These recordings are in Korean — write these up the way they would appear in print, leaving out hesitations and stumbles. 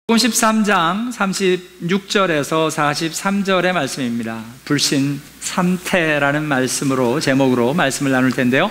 마태복음 13장 36절에서 43절의 말씀입니다. 불신 3태라는 말씀으로 제목으로 말씀을 나눌 텐데요,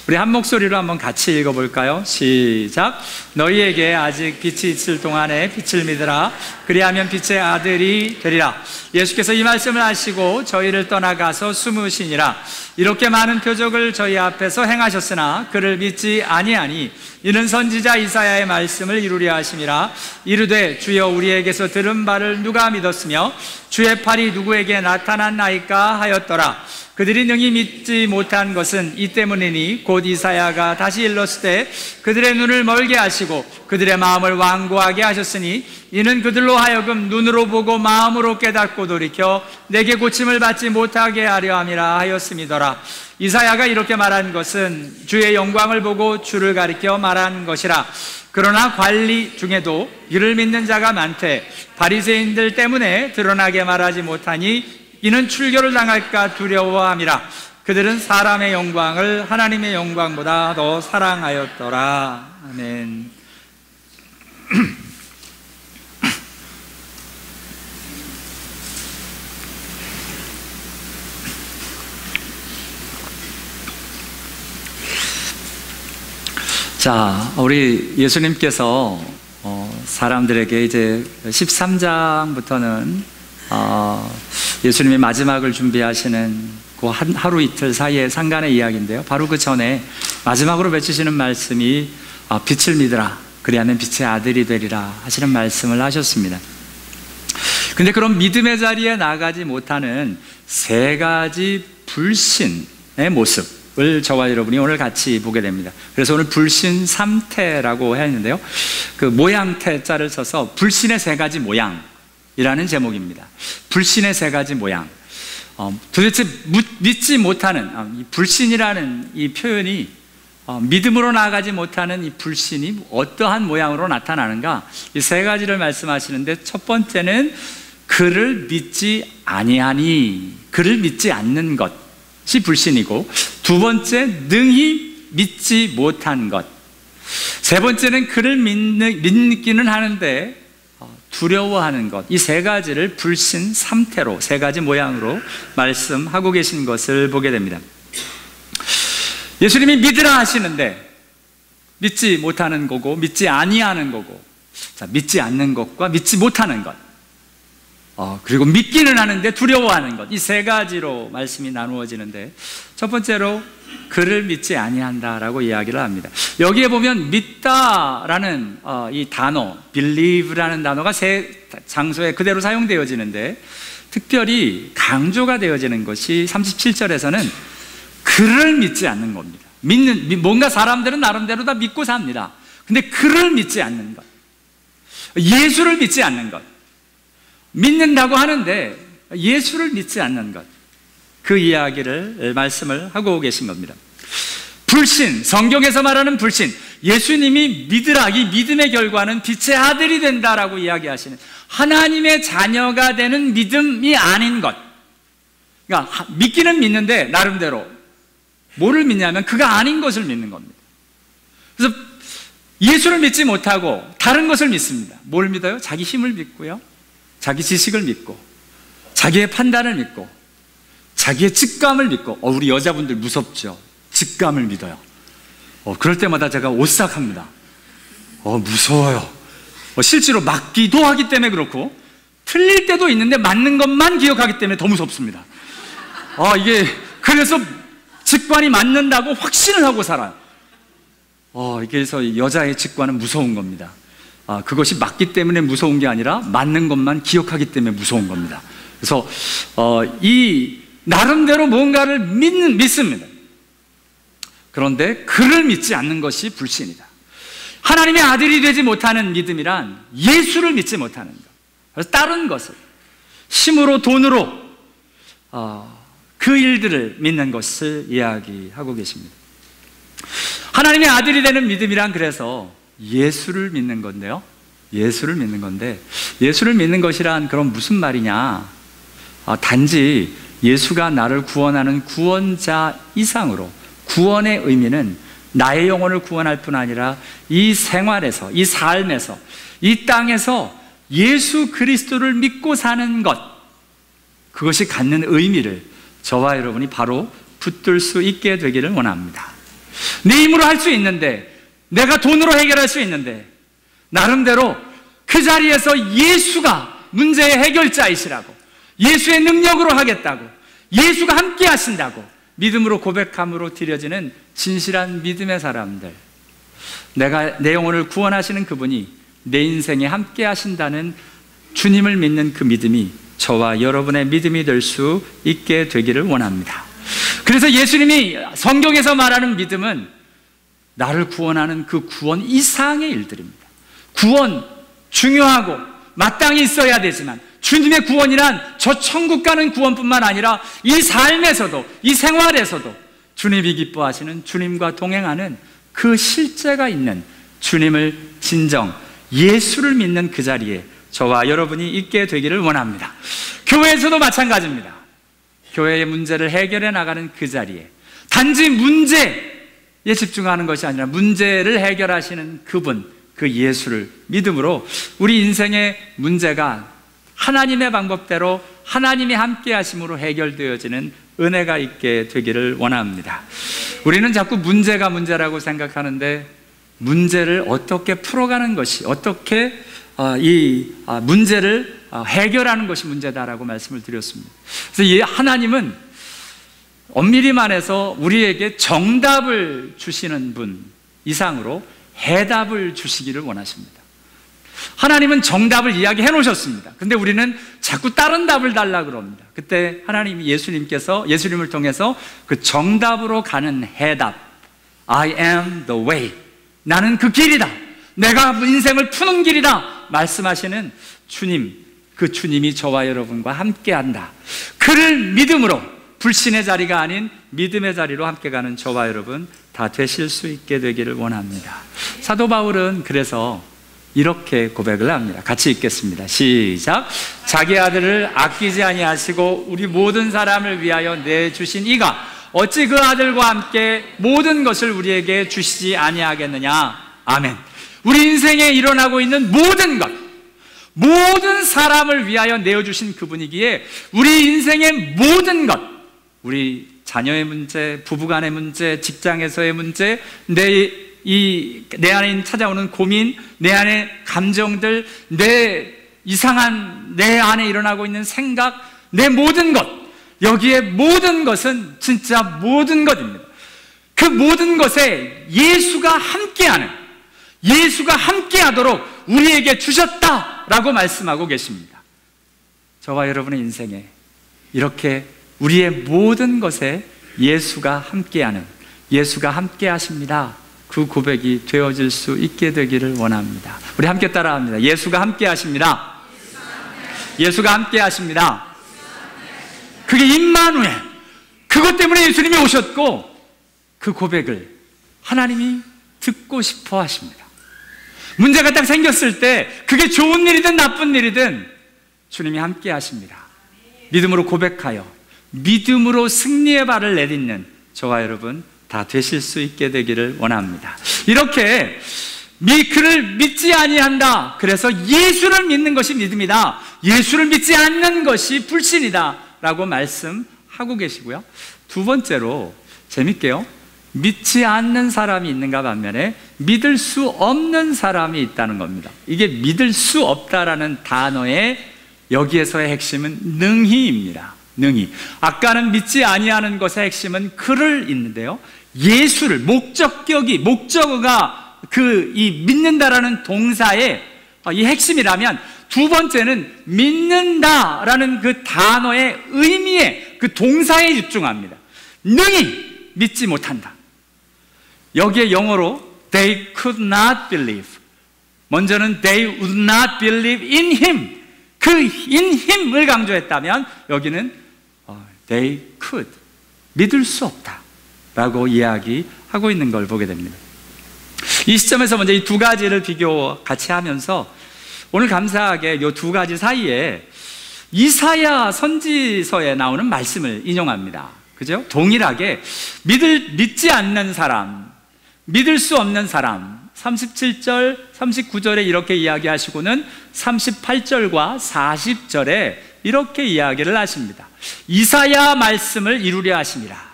우리 한 목소리로 한번 같이 읽어볼까요? 시작. 너희에게 아직 빛이 있을 동안에 빛을 믿으라. 그리하면 빛의 아들이 되리라. 예수께서 이 말씀을 하시고 저희를 떠나가서 숨으시니라. 이렇게 많은 표적을 저희 앞에서 행하셨으나 그를 믿지 아니하니 이는 선지자 이사야의 말씀을 이루려 하심이라. 이르되 주여 우리에게서 들은 바를 누가 믿었으며 주의 팔이 누구에게 나타났나이까 하였더라. 그들이 능히 믿지 못한 것은 이 때문이니 곧 이사야가 다시 일렀을 때 그들의 눈을 멀게 하시고 그들의 마음을 완고하게 하셨으니 이는 그들로 하여금 눈으로 보고 마음으로 깨닫고 돌이켜 내게 고침을 받지 못하게 하려 함이라 하였음이더라. 이사야가 이렇게 말한 것은 주의 영광을 보고 주를 가리켜 말한 것이라. 그러나 관리 중에도 이를 믿는 자가 많되 바리새인들 때문에 드러나게 말하지 못하니 이는 출교를 당할까 두려워함이라. 그들은 사람의 영광을 하나님의 영광보다 더 사랑하였더라. 아멘. 자, 우리 예수님께서 사람들에게 이제 13장부터는 예수님의 마지막을 준비하시는 그 하루 이틀 사이의 상간의 이야기인데요, 바로 그 전에 마지막으로 맺히시는 말씀이 빛을 믿으라. 그리하면 빛의 아들이 되리라 하시는 말씀을 하셨습니다. 근데 그런 믿음의 자리에 나가지 못하는 세 가지 불신의 모습을 저와 여러분이 오늘 같이 보게 됩니다. 그래서 오늘 불신 3태라고 했는데요, 그 모양 태자를 써서 불신의 세 가지 모양이라는 제목입니다. 불신의 세 가지 모양. 도대체 믿지 못하는 이 불신이라는 이 표현이 믿음으로 나아가지 못하는 이 불신이 어떠한 모양으로 나타나는가, 이 세 가지를 말씀하시는데, 첫 번째는 그를 믿지 아니하니, 그를 믿지 않는 것이 불신이고, 두 번째 능히 믿지 못한 것, 세 번째는 그를 믿기는 하는데 두려워하는 것. 이 세 가지를 불신 3태로, 세 가지 모양으로 말씀하고 계신 것을 보게 됩니다. 예수님이 믿으라 하시는데 믿지 못하는 거고 믿지 아니하는 거고, 자, 믿지 않는 것과 믿지 못하는 것, 그리고 믿기는 하는데 두려워하는 것, 이 세 가지로 말씀이 나누어지는데, 첫 번째로 그를 믿지 아니한다라고 이야기를 합니다. 여기에 보면 믿다라는 이 단어, believe라는 단어가 세 장소에 그대로 사용되어지는데, 특별히 강조가 되어지는 것이 37절에서는 그를 믿지 않는 겁니다. 뭔가 사람들은 나름대로 다 믿고 삽니다. 근데 그를 믿지 않는 것, 예수를 믿지 않는 것, 믿는다고 하는데 예수를 믿지 않는 것, 그 이야기를 말씀을 하고 계신 겁니다. 불신, 성경에서 말하는 불신, 예수님이 믿으라, 이 믿음의 결과는 빛의 아들이 된다라고 이야기하시는 하나님의 자녀가 되는 믿음이 아닌 것. 그러니까 믿기는 믿는데 나름대로 뭐를 믿냐면 그가 아닌 것을 믿는 겁니다. 그래서 예수를 믿지 못하고 다른 것을 믿습니다. 뭘 믿어요? 자기 힘을 믿고요, 자기 지식을 믿고, 자기의 판단을 믿고, 자기의 직감을 믿고. 우리 여자분들 무섭죠? 직감을 믿어요. 그럴 때마다 제가 오싹합니다. 무서워요. 실제로 맞기도 하기 때문에 그렇고, 틀릴 때도 있는데 맞는 것만 기억하기 때문에 더 무섭습니다. 이게 그래서 직관이 맞는다고 확신을 하고 살아요. 그래서 여자의 직관은 무서운 겁니다. 그것이 맞기 때문에 무서운 게 아니라 맞는 것만 기억하기 때문에 무서운 겁니다. 그래서 이 나름대로 뭔가를 믿습니다. 그런데 그를 믿지 않는 것이 불신이다. 하나님의 아들이 되지 못하는 믿음이란 예수를 믿지 못하는 것, 그래서 다른 것을 힘으로, 돈으로 그 일들을 믿는 것을 이야기하고 계십니다. 하나님의 아들이 되는 믿음이란 그래서 예수를 믿는 건데요, 예수를 믿는 건데, 예수를 믿는 것이란 그럼 무슨 말이냐? 단지 예수가 나를 구원하는 구원자 이상으로, 구원의 의미는 나의 영혼을 구원할 뿐 아니라 이 생활에서, 이 삶에서, 이 땅에서 예수 그리스도를 믿고 사는 것, 그것이 갖는 의미를 저와 여러분이 바로 붙들 수 있게 되기를 원합니다. 내 힘으로 할 수 있는데, 내가 돈으로 해결할 수 있는데, 나름대로 그 자리에서 예수가 문제의 해결자이시라고, 예수의 능력으로 하겠다고, 예수가 함께 하신다고 믿음으로 고백함으로 드려지는 진실한 믿음의 사람들, 내 영혼을 구원하시는 그분이 내 인생에 함께 하신다는 주님을 믿는 그 믿음이 저와 여러분의 믿음이 될 수 있게 되기를 원합니다. 그래서 예수님이 성경에서 말하는 믿음은 나를 구원하는 그 구원 이상의 일들입니다. 구원 중요하고 마땅히 있어야 되지만, 주님의 구원이란 저 천국 가는 구원뿐만 아니라 이 삶에서도, 이 생활에서도 주님이 기뻐하시는, 주님과 동행하는 그 실제가 있는 주님을 진정, 예수를 믿는 그 자리에 저와 여러분이 있게 되기를 원합니다. 교회에서도 마찬가지입니다. 교회의 문제를 해결해 나가는 그 자리에 단지 문제에 집중하는 것이 아니라 문제를 해결하시는 그분, 그 예수를 믿음으로 우리 인생의 문제가 하나님의 방법대로 하나님이 함께 하심으로 해결되어지는 은혜가 있게 되기를 원합니다. 우리는 자꾸 문제가 문제라고 생각하는데, 문제를 어떻게 풀어가는 것이, 어떻게 이 문제를 해결하는 것이 문제다라고 말씀을 드렸습니다. 그래서 하나님은 엄밀히 말해서 우리에게 정답을 주시는 분 이상으로 해답을 주시기를 원하십니다. 하나님은 정답을 이야기해 놓으셨습니다. 근데 우리는 자꾸 다른 답을 달라고 그럽니다. 그때 하나님이 예수님을 통해서 그 정답으로 가는 해답, I am the way, 나는 그 길이다, 내가 인생을 푸는 길이다 말씀하시는 주님, 그 주님이 저와 여러분과 함께한다. 그를 믿음으로, 불신의 자리가 아닌 믿음의 자리로 함께 가는 저와 여러분 다 되실 수 있게 되기를 원합니다. 사도 바울은 그래서 이렇게 고백을 합니다. 같이 읽겠습니다. 시작. 자기 아들을 아끼지 아니하시고 우리 모든 사람을 위하여 내주신 이가 어찌 그 아들과 함께 모든 것을 우리에게 주시지 아니하겠느냐. 아멘. 우리 인생에 일어나고 있는 모든 것, 모든 사람을 위하여 내어주신 그분이기에 우리 인생의 모든 것, 우리 자녀의 문제, 부부간의 문제, 직장에서의 문제, 내 안에 찾아오는 고민, 내 안에 감정들, 내 안에 일어나고 있는 생각, 내 모든 것, 여기에 모든 것은 진짜 모든 것입니다. 그 모든 것에 예수가 함께하는, 예수가 함께하도록 우리에게 주셨다라고 말씀하고 계십니다. 저와 여러분의 인생에 이렇게 우리의 모든 것에 예수가 함께하는, 예수가 함께하십니다, 그 고백이 되어질 수 있게 되기를 원합니다. 우리 함께 따라합니다. 예수가 함께하십니다. 예수가 함께하십니다. 그게 임마누엘, 그것 때문에 예수님이 오셨고, 그 고백을 하나님이 듣고 싶어 하십니다. 문제가 딱 생겼을 때 그게 좋은 일이든 나쁜 일이든 주님이 함께 하십니다. 믿음으로 고백하여 믿음으로 승리의 발을 내딛는 저와 여러분 다 되실 수 있게 되기를 원합니다. 이렇게 그를 믿지 아니한다, 그래서 예수를 믿는 것이 믿음이다, 예수를 믿지 않는 것이 불신이다 라고 말씀하고 계시고요. 두 번째로 재밌게요, 믿지 않는 사람이 있는가 반면에 믿을 수 없는 사람이 있다는 겁니다. 이게 믿을 수 없다라는 단어의 여기에서의 핵심은 능히입니다. 능히. 아까는 믿지 아니하는 것의 핵심은 그를 있는데요, 예수를, 목적어가 이 믿는다라는 동사의 이 핵심이라면, 두 번째는 믿는다라는 그 단어의 의미에, 그 동사에 집중합니다. 능히 믿지 못한다. 여기에 영어로 they could not believe, 먼저는 they would not believe in him, 그 in him을 강조했다면 여기는 they could, 믿을 수 없다 라고 이야기하고 있는 걸 보게 됩니다. 이 시점에서 먼저 이 두 가지를 같이 하면서 오늘 감사하게 이 두 가지 사이에 이사야 선지서에 나오는 말씀을 인용합니다. 그죠? 동일하게 믿지 않는 사람, 믿을 수 없는 사람 37절, 39절에 이렇게 이야기하시고는 38절과 40절에 이렇게 이야기를 하십니다. 이사야 말씀을 이루려 하심이라.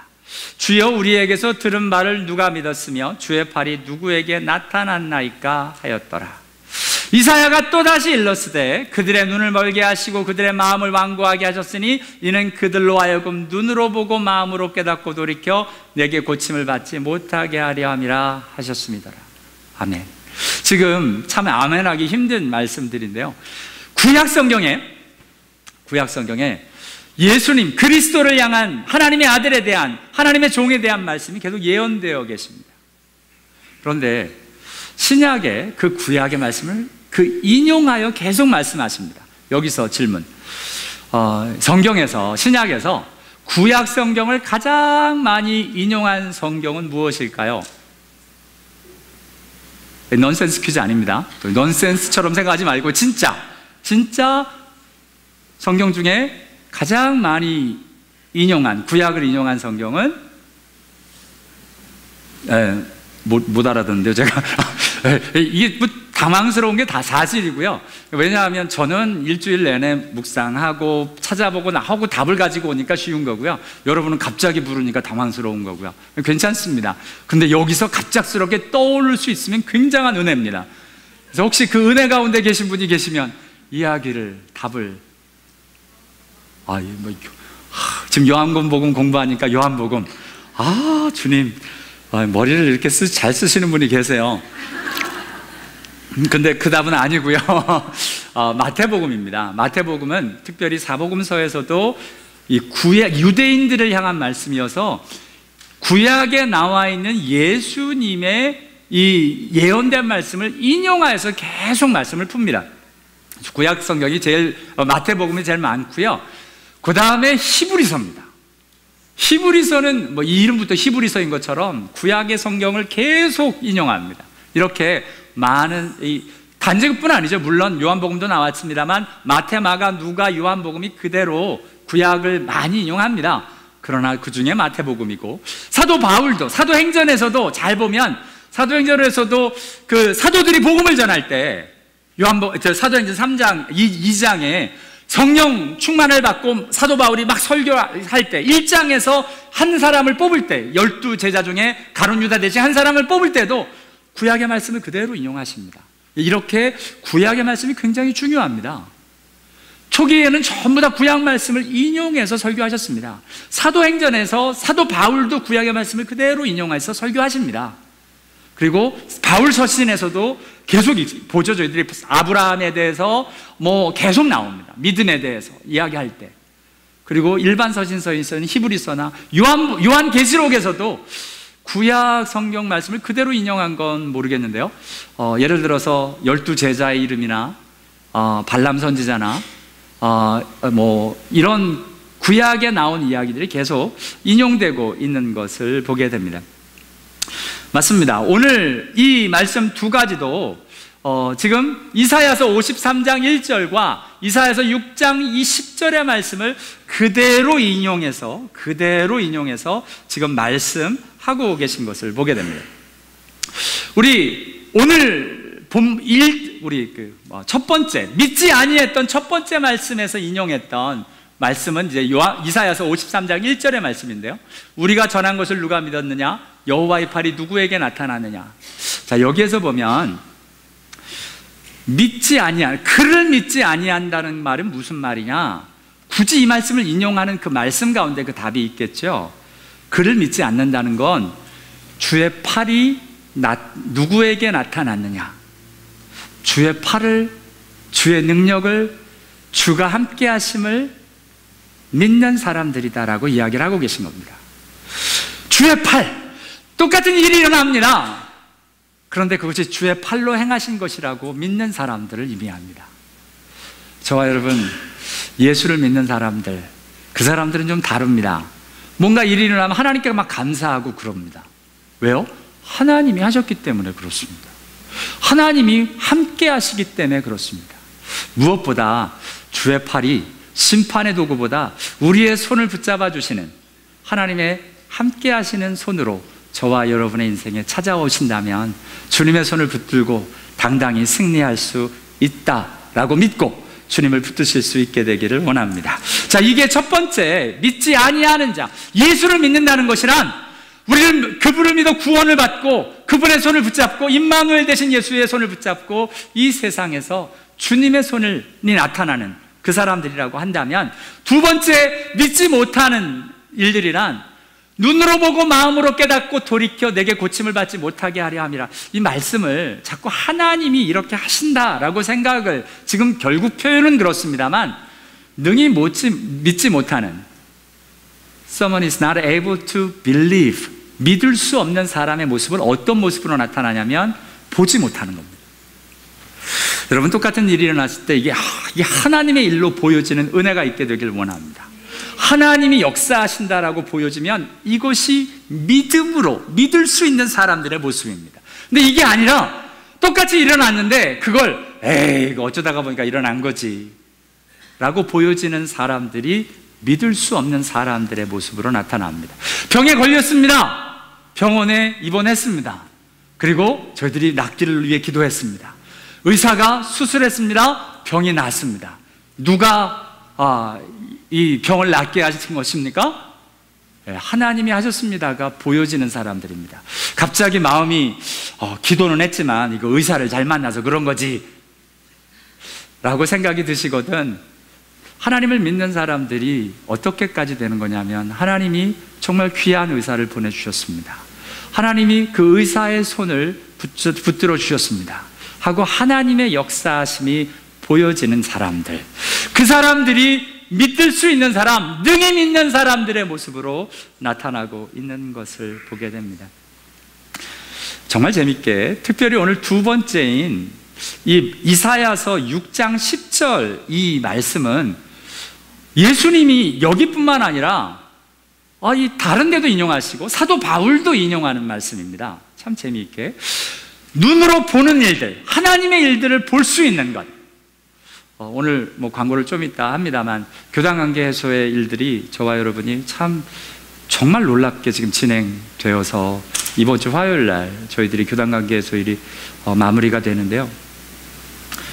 주여 우리에게서 들은 말을 누가 믿었으며 주의 팔이 누구에게 나타났나이까 하였더라. 이사야가 또다시 일렀으되 그들의 눈을 멀게 하시고 그들의 마음을 완고하게 하셨으니 이는 그들로 하여금 눈으로 보고 마음으로 깨닫고 돌이켜 내게 고침을 받지 못하게 하려 함이라 하셨습니다. 아멘. 지금 참 아멘하기 힘든 말씀들인데요, 구약 성경에 예수님 그리스도를 향한 하나님의 아들에 대한, 하나님의 종에 대한 말씀이 계속 예언되어 계십니다. 그런데 신약의 그 구약의 말씀을 인용하여 계속 말씀하십니다. 여기서 질문, 성경에서, 신약에서 구약 성경을 가장 많이 인용한 성경은 무엇일까요? 넌센스 퀴즈 아닙니다. 넌센스처럼 생각하지 말고 진짜 성경 중에 가장 많이 구약을 인용한 성경은, 못 알아듣는데요, 제가. 이게 뭐 당황스러운 게 다 사실이고요. 왜냐하면 저는 일주일 내내 묵상하고 찾아보고 나하고 답을 가지고 오니까 쉬운 거고요. 여러분은 갑자기 물으니까 당황스러운 거고요. 괜찮습니다. 근데 여기서 갑작스럽게 떠오를 수 있으면 굉장한 은혜입니다. 그래서 혹시 그 은혜 가운데 계신 분이 계시면 답을 지금 요한복음 공부하니까 요한복음, 주님, 머리를 이렇게 잘 쓰시는 분이 계세요. 근데 그 답은 아니고요. 마태복음입니다. 마태복음은 특별히 사복음서에서도 이 유대인들을 향한 말씀이어서 구약에 나와 있는 예수님의 이 예언된 말씀을 인용하여서 계속 말씀을 풉니다. 구약 성경이 마태복음이 제일 많고요. 그 다음에 히브리서입니다. 히브리서는 이 이름부터 히브리서인 것처럼 구약의 성경을 계속 인용합니다. 이렇게 많은, 단제급뿐 아니죠. 물론 요한복음도 나왔습니다만 마태, 마가, 누가, 요한복음이 그대로 구약을 많이 인용합니다. 그러나 그 중에 마태복음이고, 사도 바울도 사도행전에서도 잘 보면 사도행전에서도 그 사도들이 복음을 전할 때 사도행전 3장 2장에 성령 충만을 받고 사도 바울이 막 설교할 때 1장에서 한 사람을 뽑을 때, 12제자 중에 가룟 유다 대신 한 사람을 뽑을 때도 구약의 말씀을 그대로 인용하십니다. 이렇게 구약의 말씀이 굉장히 중요합니다. 초기에는 전부 다 구약 말씀을 인용해서 설교하셨습니다. 사도행전에서 사도 바울도 구약의 말씀을 그대로 인용해서 설교하십니다. 그리고 바울 서신에서도 계속 보죠. 저희들이 아브라함에 대해서 계속 나옵니다. 믿음에 대해서 이야기할 때. 그리고 일반 서신서에서는 히브리서나 요한계시록에서도 구약 성경 말씀을 그대로 인용한 건 모르겠는데요, 예를 들어서 12제자의 이름이나 발람 선지자나 이런 구약에 나온 이야기들이 계속 인용되고 있는 것을 보게 됩니다. 맞습니다. 오늘 이 말씀 두 가지도 지금 이사야서 53장 1절과 이사야서 6장 20절의 말씀을 그대로 인용해서 지금 말씀하고 계신 것을 보게 됩니다. 우리 오늘 첫 번째, 믿지 아니했던 첫 번째 말씀에서 인용했던 말씀은 이제 이사야서 53장 1절의 말씀인데요, 우리가 전한 것을 누가 믿었느냐? 여호와의 팔이 누구에게 나타나느냐? 자, 여기에서 보면 그를 믿지 아니한다는 말은 무슨 말이냐? 굳이 이 말씀을 인용하는 그 말씀 가운데 그 답이 있겠죠. 그를 믿지 않는다는 건 주의 팔이 누구에게 나타났느냐? 주의 팔을, 주의 능력을, 주가 함께 하심을 믿는 사람들이다라고 이야기를 하고 계신 겁니다. 주의 팔, 똑같은 일이 일어납니다. 그런데 그것이 주의 팔로 행하신 것이라고 믿는 사람들을 의미합니다. 저와 여러분, 예수를 믿는 사람들, 그 사람들은 좀 다릅니다. 뭔가 일이 일어나면 하나님께 막 감사하고 그럽니다. 왜요? 하나님이 하셨기 때문에 그렇습니다. 하나님이 함께 하시기 때문에 그렇습니다. 무엇보다 주의 팔이 심판의 도구보다 우리의 손을 붙잡아 주시는 하나님의 함께 하시는 손으로 저와 여러분의 인생에 찾아오신다면 주님의 손을 붙들고 당당히 승리할 수 있다라고 믿고 주님을 붙드실 수 있게 되기를 원합니다. 자, 이게 첫 번째, 믿지 아니하는 자. 예수를 믿는다는 것이란 우리는 그분을 믿어 구원을 받고 그분의 손을 붙잡고 임마누엘 되신 예수의 손을 붙잡고 이 세상에서 주님의 손이 나타나는 그 사람들이라고 한다면, 두 번째, 믿지 못하는 일들이란 눈으로 보고 마음으로 깨닫고 돌이켜 내게 고침을 받지 못하게 하려 함이라. 이 말씀을 자꾸 하나님이 이렇게 하신다라고 생각을, 지금 결국 표현은 그렇습니다만 능히 믿지 못하는, someone is not able to believe, 믿을 수 없는 사람의 모습은 어떤 모습으로 나타나냐면 보지 못하는 겁니다. 여러분, 똑같은 일이 일어났을 때 이게 하나님의 일로 보여지는 은혜가 있게 되길 원합니다. 하나님이 역사하신다라고 보여지면 이것이 믿음으로 믿을 수 있는 사람들의 모습입니다. 근데 이게 아니라 똑같이 일어났는데 그걸 이거 어쩌다가 보니까 일어난 거지 라고 보여지는 사람들이 믿을 수 없는 사람들의 모습으로 나타납니다. 병에 걸렸습니다. 병원에 입원했습니다. 그리고 저희들이 낫기를 위해 기도했습니다. 의사가 수술했습니다. 병이 낫습니다. 누가 이 병을 낫게 하신 것입니까? 하나님이 하셨습니다가 보여지는 사람들입니다. 갑자기 마음이 기도는 했지만 이거 의사를 잘 만나서 그런 거지 라고 생각이 드시거든, 하나님을 믿는 사람들이 어떻게까지 되는 거냐면, 하나님이 정말 귀한 의사를 보내주셨습니다. 하나님이 그 의사의 손을 붙들어 주셨습니다 하고 하나님의 역사하심이 보여지는 사람들, 그 사람들이 믿을 수 있는 사람, 능히 믿는 사람들의 모습으로 나타나고 있는 것을 보게 됩니다. 정말 재밌게, 특별히 오늘 두 번째인 이 이사야서 6장 10절 이 말씀은 예수님이 여기뿐만 아니라 이 다른 데도 인용하시고 사도 바울도 인용하는 말씀입니다. 참 재미있게 눈으로 보는 일들, 하나님의 일들을 볼 수 있는 것. 오늘 광고를 좀 이따 합니다만 교단관계 해소의 일들이 저와 여러분이 참 정말 놀랍게 지금 진행되어서 이번 주 화요일 날 저희들이 교단관계 해소 일이 마무리가 되는데요,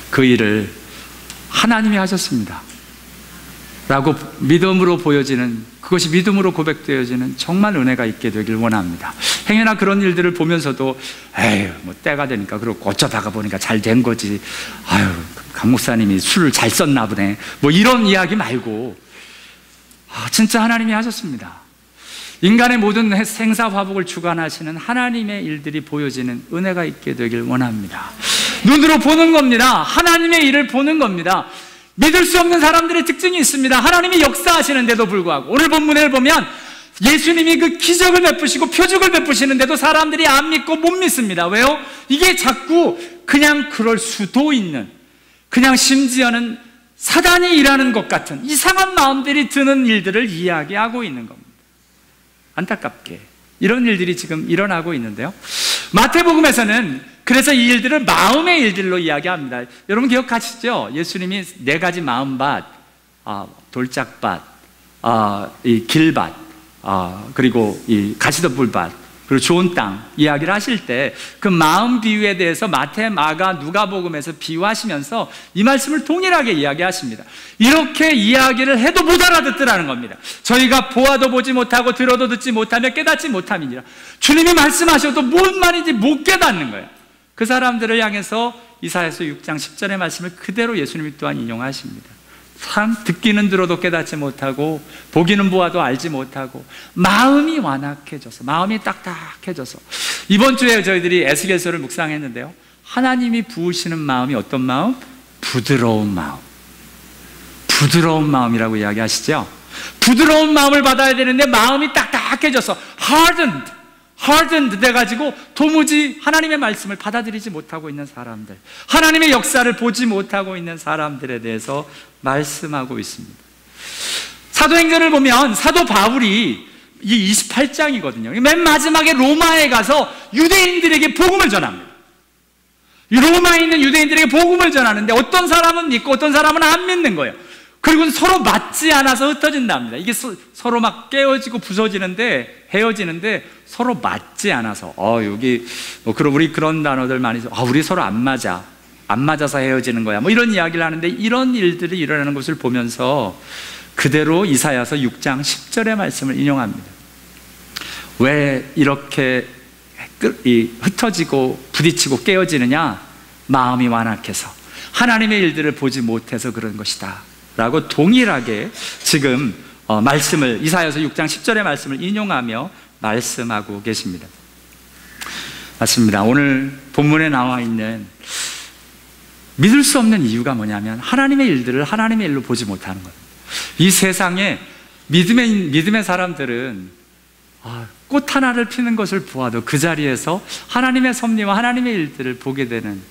그 일을 하나님이 하셨습니다 라고 믿음으로 보여지는, 그것이 믿음으로 고백되어지는 정말 은혜가 있게 되길 원합니다. 행여나 그런 일들을 보면서도 때가 되니까 그러고 어쩌다가 보니까 잘 된 거지, 강 목사님이 술을 잘 썼나 보네, 이런 이야기 말고 진짜 하나님이 하셨습니다. 인간의 모든 생사화복을 주관하시는 하나님의 일들이 보여지는 은혜가 있게 되길 원합니다. 눈으로 보는 겁니다. 하나님의 일을 보는 겁니다. 믿을 수 없는 사람들의 특징이 있습니다. 하나님이 역사하시는데도 불구하고 오늘 본문을 보면 예수님이 그 기적을 베푸시고 표적을 베푸시는데도 사람들이 안 믿고 못 믿습니다. 왜요? 이게 자꾸 그냥 그럴 수도 있는, 그냥 심지어는 사단이 일하는 것 같은 이상한 마음들이 드는 일들을 이야기하고 있는 겁니다. 안타깝게 이런 일들이 지금 일어나고 있는데요, 마태복음에서는 그래서 이 일들을 마음의 일들로 이야기합니다. 여러분 기억하시죠? 예수님이 4가지 마음밭, 돌짝밭, 이 길밭, 그리고 이 가시덤불밭, 그리고 좋은 땅 이야기를 하실 때 그 마음 비유에 대해서 마태, 마가, 누가복음에서 비유하시면서 이 말씀을 동일하게 이야기하십니다. 이렇게 이야기를 해도 못 알아듣더라는 겁니다. 저희가 보아도 보지 못하고 들어도 듣지 못하며 깨닫지 못함이니라. 주님이 말씀하셔도 뭔 말인지 못 깨닫는 거예요. 그 사람들을 향해서 이사야서 6장 10절의 말씀을 그대로 예수님이 또한 인용하십니다. 참 듣기는 들어도 깨닫지 못하고 보기는 보아도 알지 못하고 마음이 완악해져서, 마음이 딱딱해져서. 이번 주에 저희들이 에스겔서를 묵상했는데요, 하나님이 부으시는 마음이 어떤 마음? 부드러운 마음. 부드러운 마음이라고 이야기하시죠. 부드러운 마음을 받아야 되는데 마음이 딱딱해져서 hardened 돼가지고 도무지 하나님의 말씀을 받아들이지 못하고 있는 사람들, 하나님의 역사를 보지 못하고 있는 사람들에 대해서 말씀하고 있습니다. 사도행전을 보면 사도 바울이 이 28장이거든요. 맨 마지막에 로마에 가서 유대인들에게 복음을 전합니다. 로마에 있는 유대인들에게 복음을 전하는데 어떤 사람은 믿고 어떤 사람은 안 믿는 거예요. 그리고 서로 맞지 않아서 흩어진답니다. 이게 서로 막 깨어지고 부서지는데, 헤어지는데 서로 맞지 않아서, 여기 그럼 우리 그런 단어들 많이 써. 우리 서로 안 맞아서 헤어지는 거야, 이런 이야기를 하는데, 이런 일들이 일어나는 것을 보면서 그대로 이사야서 6장 10절의 말씀을 인용합니다. 왜 이렇게 흩어지고 부딪히고 깨어지느냐? 마음이 완악해서 하나님의 일들을 보지 못해서 그런 것이다 라고 동일하게 지금 말씀을, 이사야서 6장 10절의 말씀을 인용하며 말씀하고 계십니다. 맞습니다. 오늘 본문에 나와 있는 믿을 수 없는 이유가 뭐냐면 하나님의 일들을 하나님의 일로 보지 못하는 거예요. 이 세상에 믿음의 사람들은 꽃 하나를 피는 것을 보아도 그 자리에서 하나님의 섭리와 하나님의 일들을 보게 되는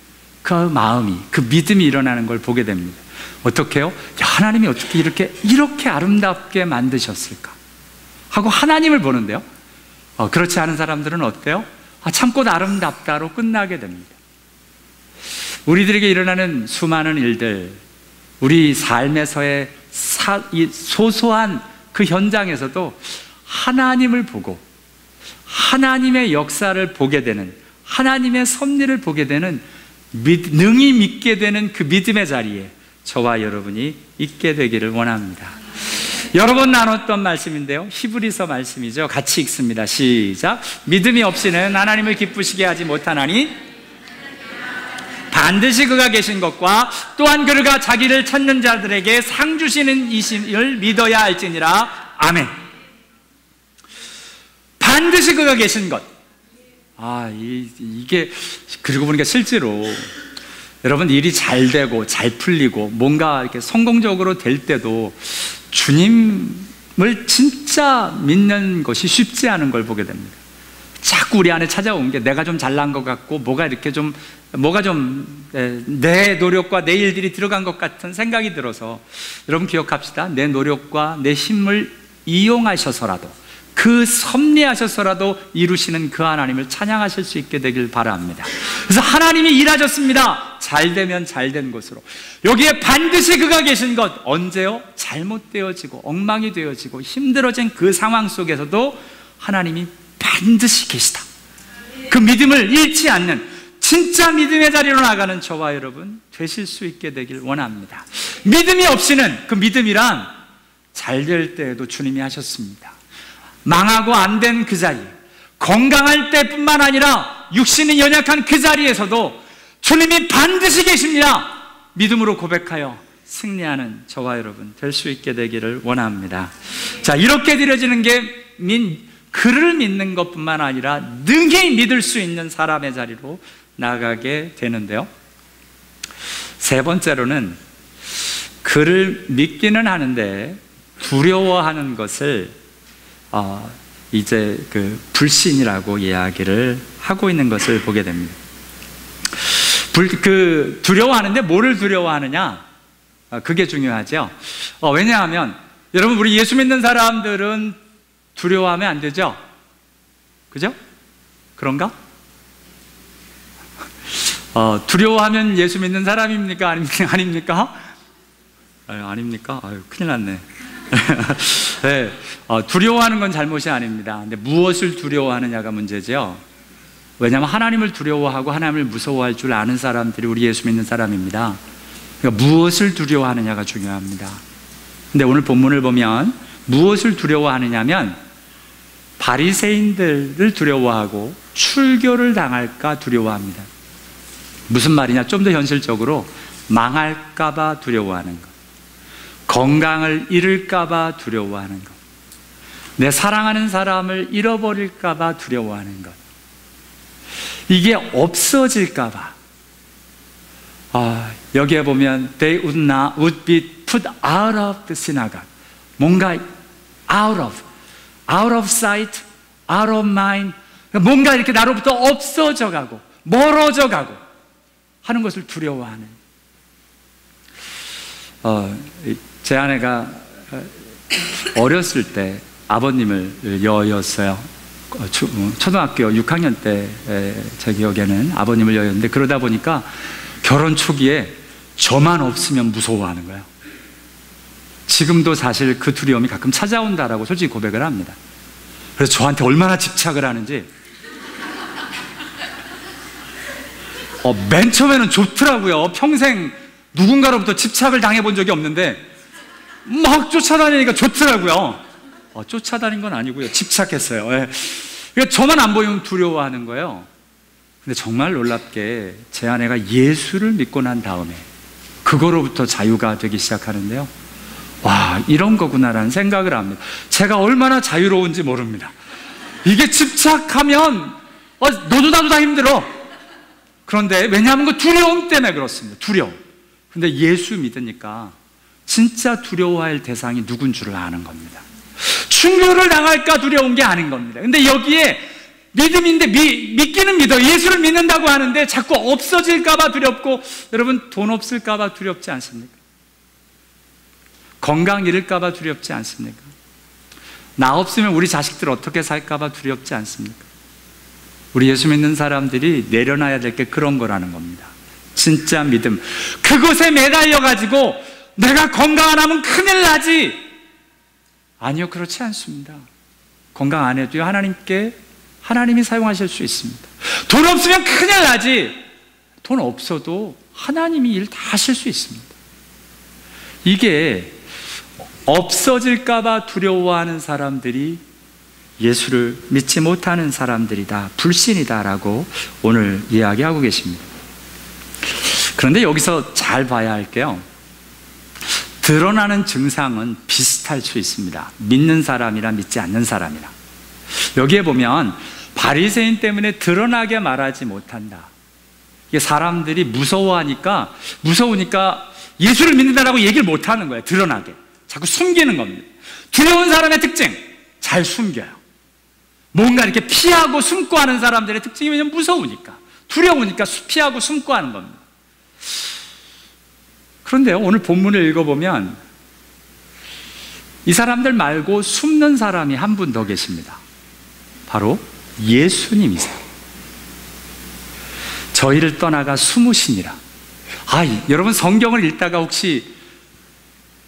그 마음이, 그 믿음이 일어나는 걸 보게 됩니다. 어떻게 해요? 하나님이 어떻게 이렇게 아름답게 만드셨을까 하고 하나님을 보는데요, 그렇지 않은 사람들은 어때요? 참꽃 아름답다로 끝나게 됩니다. 우리들에게 일어나는 수많은 일들, 우리 삶에서의 이 소소한 그 현장에서도 하나님을 보고 하나님의 역사를 보게 되는, 하나님의 섭리를 보게 되는, 능히 믿게 되는 그 믿음의 자리에 저와 여러분이 있게 되기를 원합니다. 여러 번 나눴던 말씀인데요, 히브리서 말씀이죠. 같이 읽습니다. 시작. 믿음이 없이는 하나님을 기쁘시게 하지 못하나니 반드시 그가 계신 것과 또한 그가 자기를 찾는 자들에게 상 주시는 이심을 믿어야 할지니라. 아멘. 반드시 그가 계신 것. 이게, 그리고 보니까 실제로 여러분 일이 잘 되고 잘 풀리고 뭔가 이렇게 성공적으로 될 때도 주님을 진짜 믿는 것이 쉽지 않은 걸 보게 됩니다. 자꾸 우리 안에 찾아온 게 내가 좀 잘난 것 같고 뭐가 내 노력과 내 일들이 들어간 것 같은 생각이 들어서, 여러분 기억합시다. 내 노력과 내 힘을 이용하셔서라도, 그 섭리하셔서라도 이루시는 그 하나님을 찬양하실 수 있게 되길 바랍니다. 그래서 하나님이 일하셨습니다. 잘 되면 잘 된 것으로. 여기에 반드시 그가 계신 것. 언제요? 잘못되어지고 엉망이 되어지고 힘들어진 그 상황 속에서도 하나님이 반드시 계시다. 그 믿음을 잃지 않는 진짜 믿음의 자리로 나가는 저와 여러분 되실 수 있게 되길 원합니다. 믿음이 없이는, 그 믿음이란 잘 될 때에도 주님이 하셨습니다. 망하고 안 된 그 자리, 건강할 때뿐만 아니라 육신이 연약한 그 자리에서도 주님이 반드시 계십니다. 믿음으로 고백하여 승리하는 저와 여러분 될 수 있게 되기를 원합니다. 자, 이렇게 드려지는 게 그를 믿는 것뿐만 아니라 능히 믿을 수 있는 사람의 자리로 나가게 되는데요, 세 번째로는 그를 믿기는 하는데 두려워하는 것을 이제 그 불신이라고 이야기를 하고 있는 것을 보게 됩니다. 두려워하는데 뭐를 두려워하느냐? 그게 중요하죠. 왜냐하면 여러분, 우리 예수 믿는 사람들은 두려워하면 안 되죠? 그죠? 그런가? 두려워하면 예수 믿는 사람입니까? 아닙니까? 아닙니까? 큰일 났네. 네, 두려워하는 건 잘못이 아닙니다. 근데 무엇을 두려워하느냐가 문제죠. 왜냐하면 하나님을 두려워하고 하나님을 무서워할 줄 아는 사람들이 우리 예수 믿는 사람입니다. 그러니까 무엇을 두려워하느냐가 중요합니다. 근데 오늘 본문을 보면 무엇을 두려워하느냐면 바리새인들을 두려워하고 출교를 당할까 두려워합니다. 무슨 말이냐? 좀 더 현실적으로 망할까 봐 두려워하는 것, 건강을 잃을까 봐 두려워하는 것, 내 사랑하는 사람을 잃어버릴까 봐 두려워하는 것, 이게 없어질까 봐. 여기에 보면 they would be put out of the synagogue. 뭔가 out of sight, out of mind, 뭔가 이렇게 나로부터 없어져 가고 멀어져 가고 하는 것을 두려워하는. 제 아내가 어렸을 때 아버님을 여였어요. 초등학교 6학년 때 제 기억에는 아버님을 여였는데, 그러다 보니까 결혼 초기에 저만 없으면 무서워하는 거예요. 지금도 사실 그 두려움이 가끔 찾아온다라고 솔직히 고백을 합니다. 그래서 저한테 얼마나 집착을 하는지 맨 처음에는 좋더라고요. 평생 누군가로부터 집착을 당해본 적이 없는데 막 쫓아다니니까 좋더라고요. 쫓아다닌 건 아니고요, 집착했어요. 그러니까 저만 안 보이면 두려워하는 거예요. 근데 정말 놀랍게 제 아내가 예수를 믿고 난 다음에 그거로부터 자유가 되기 시작하는데요, 와, 이런 거구나라는 생각을 합니다. 제가 얼마나 자유로운지 모릅니다. 이게 집착하면 너도 나도 다 힘들어. 그런데 왜냐하면 그 두려움 때문에 그렇습니다. 두려움. 근데 예수 믿으니까 진짜 두려워할 대상이 누군 줄을 아는 겁니다. 충돌을 당할까 두려운 게 아닌 겁니다. 근데 여기에 믿음인데 믿기는 믿어. 예수를 믿는다고 하는데 자꾸 없어질까봐 두렵고, 여러분 돈 없을까봐 두렵지 않습니까? 건강 잃을까봐 두렵지 않습니까? 나 없으면 우리 자식들 어떻게 살까봐 두렵지 않습니까? 우리 예수 믿는 사람들이 내려놔야 될 게 그런 거라는 겁니다. 진짜 믿음. 그것에 매달려가지고 내가 건강 안 하면 큰일 나지. 아니요, 그렇지 않습니다. 건강 안 해도요, 하나님이 사용하실 수 있습니다. 돈 없으면 큰일 나지. 돈 없어도 하나님이 일 다 하실 수 있습니다. 이게 없어질까봐 두려워하는 사람들이 예수를 믿지 못하는 사람들이다, 불신이다라고 오늘 이야기하고 계십니다. 그런데 여기서 잘 봐야 할게요. 드러나는 증상은 비슷할 수 있습니다. 믿는 사람이랑 믿지 않는 사람이랑. 여기에 보면 바리새인 때문에 드러나게 말하지 못한다. 이게 사람들이 무서우니까 예수를 믿는다라고 얘기를 못하는 거예요. 드러나게 자꾸 숨기는 겁니다. 두려운 사람의 특징, 잘 숨겨요. 뭔가 이렇게 피하고 숨고 하는 사람들의 특징이 왜냐면 무서우니까, 두려우니까 피하고 숨고 하는 겁니다. 그런데요, 오늘 본문을 읽어보면 이 사람들 말고 숨는 사람이 한 분 더 계십니다. 바로 예수님이세요. 저희를 떠나가 숨으시니라. 여러분 성경을 읽다가 혹시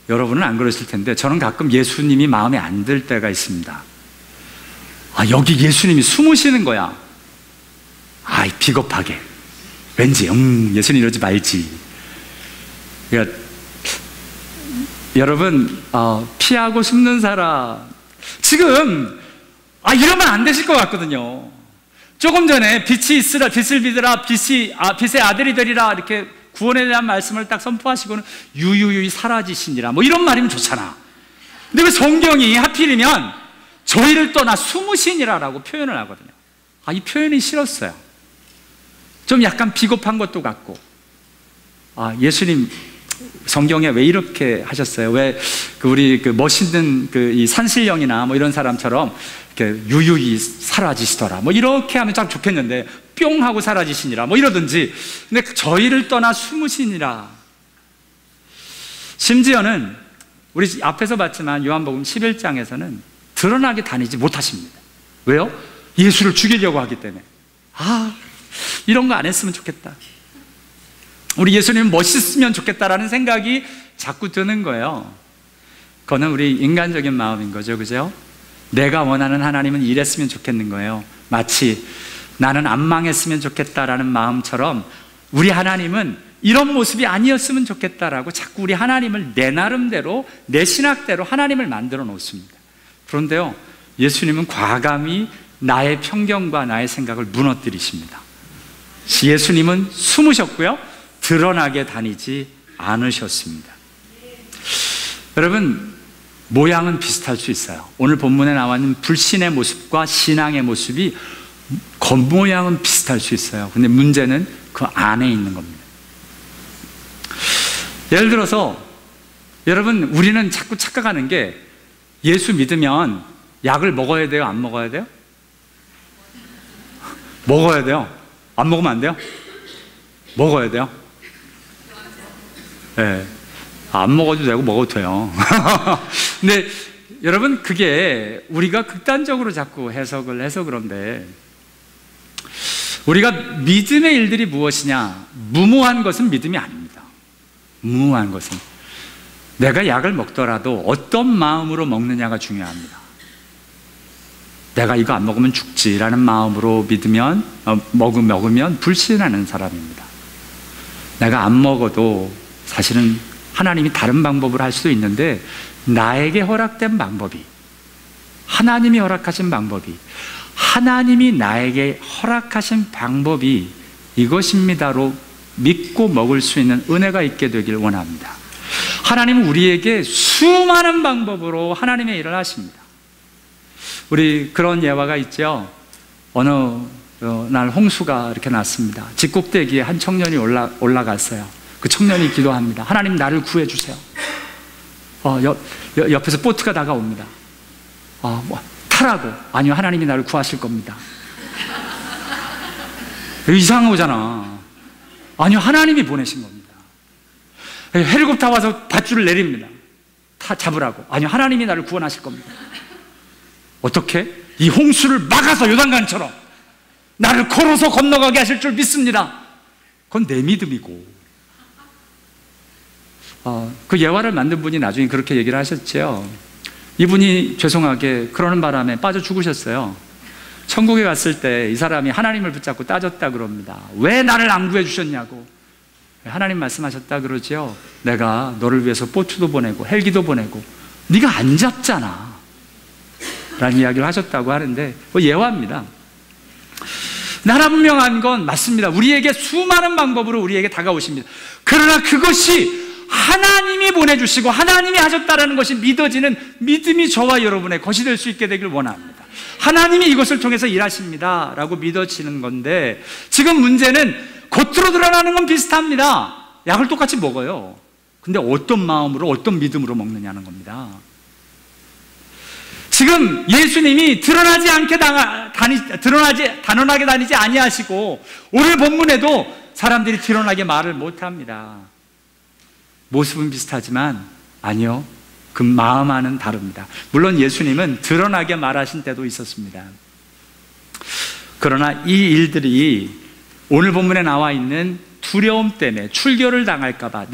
여러분은 안 그러실 텐데 저는 가끔 예수님이 마음에 안 들 때가 있습니다. 여기 예수님이 숨으시는 거야. 비겁하게. 왠지 예수님 이러지 말지. 그러니까 여러분 피하고 숨는 사람 지금 이러면 안 되실 것 같거든요. 조금 전에 빛을 비드라 빛의 아들이 되리라 이렇게 구원에 대한 말씀을 딱 선포하시고는 유유유히 사라지시니라 이런 말이면 좋잖아. 근데 왜 성경이 하필이면 저희를 떠나 숨으시니라라고 표현을 하거든요. 이 표현이 싫었어요. 좀 약간 비겁한 것도 같고, 예수님 성경에 왜 이렇게 하셨어요? 왜 우리 멋있는 이 산신령이나 이런 사람처럼 이렇게 유유히 사라지시더라 이렇게 하면 참 좋겠는데 뿅 하고 사라지시니라 이러든지. 근데 저희를 떠나 숨으시니라. 심지어는 우리 앞에서 봤지만 요한복음 11장에서는 드러나게 다니지 못하십니다. 왜요? 예수를 죽이려고 하기 때문에. 이런 거 안 했으면 좋겠다, 우리 예수님 멋있으면 좋겠다라는 생각이 자꾸 드는 거예요. 그거는 우리 인간적인 마음인 거죠, 그죠? 내가 원하는 하나님은 이랬으면 좋겠는 거예요. 마치 나는 안 망했으면 좋겠다라는 마음처럼 우리 하나님은 이런 모습이 아니었으면 좋겠다라고 자꾸 우리 하나님을 내 나름대로, 내 신학대로 하나님을 만들어 놓습니다. 그런데요, 예수님은 과감히 나의 편견과 나의 생각을 무너뜨리십니다. 예수님은 숨으셨고요, 드러나게 다니지 않으셨습니다. 여러분, 모양은 비슷할 수 있어요. 오늘 본문에 나와 있는 불신의 모습과 신앙의 모습이 겉모양은 비슷할 수 있어요. 근데 문제는 그 안에 있는 겁니다. 예를 들어서 여러분, 우리는 자꾸 착각하는 게 예수 믿으면 약을 먹어야 돼요? 안 먹어야 돼요? 먹어야 돼요. 안 먹으면 안 돼요? 먹어야 돼요. 네. 안 먹어도 되고 먹어도 돼요. 근데 여러분, 그게 우리가 극단적으로 자꾸 해석을 해서 그런데, 우리가 믿음의 일들이 무엇이냐? 무모한 것은 믿음이 아닙니다. 무모한 것은 내가 약을 먹더라도 어떤 마음으로 먹느냐가 중요합니다. 내가 이거 안 먹으면 죽지라는 마음으로 먹으면 불신하는 사람입니다. 내가 안 먹어도 사실은 하나님이 다른 방법으로 할 수도 있는데, 나에게 허락된 방법이, 하나님이 허락하신 방법이, 하나님이 나에게 허락하신 방법이 이것입니다로 믿고 먹을 수 있는 은혜가 있게 되길 원합니다. 하나님은 우리에게 수많은 방법으로 하나님의 일을 하십니다. 우리 그런 예화가 있죠. 어느 날 홍수가 이렇게 났습니다. 집꼭대기에 한 청년이 올라갔어요. 그 청년이 기도합니다. 하나님, 나를 구해주세요. 옆에서 보트가 다가옵니다. 타라고. 아니요, 하나님이 나를 구하실 겁니다. 이상한 거잖아. 아니요, 하나님이 보내신 겁니다. 헬리콥터 와서 밧줄을 내립니다. 잡으라고. 아니요, 하나님이 나를 구원하실 겁니다. 어떻게? 이 홍수를 막아서 요단강처럼 나를 걸어서 건너가게 하실 줄 믿습니다. 그건 내 믿음이고. 그 예화를 만든 분이 나중에 그렇게 얘기를 하셨죠. 이분이 죄송하게 그러는 바람에 빠져 죽으셨어요. 천국에 갔을 때 이 사람이 하나님을 붙잡고 따졌다 그럽니다. 왜 나를 안 구해주셨냐고. 하나님 말씀하셨다 그러죠. 내가 너를 위해서 보트도 보내고 헬기도 보내고 네가 안 잡잖아 라는 이야기를 하셨다고 하는데, 예화입니다. 나라 분명한 건 맞습니다. 우리에게 수많은 방법으로 우리에게 다가오십니다. 그러나 그것이 하나님이 보내주시고 하나님이 하셨다라는 것이 믿어지는 믿음이 저와 여러분의 것이 될 수 있게 되길 원합니다. 하나님이 이것을 통해서 일하십니다 라고 믿어지는 건데, 지금 문제는 겉으로 드러나는 건 비슷합니다. 약을 똑같이 먹어요. 근데 어떤 마음으로, 어떤 믿음으로 먹느냐는 겁니다. 지금 예수님이 단언하게 다니지 아니하시고, 오늘 본문에도 사람들이 드러나게 말을 못합니다. 모습은 비슷하지만 아니요, 그 마음과는 다릅니다. 물론 예수님은 드러나게 말하신 때도 있었습니다. 그러나 이 일들이 오늘 본문에 나와 있는 두려움 때문에, 출교를 당할까봐,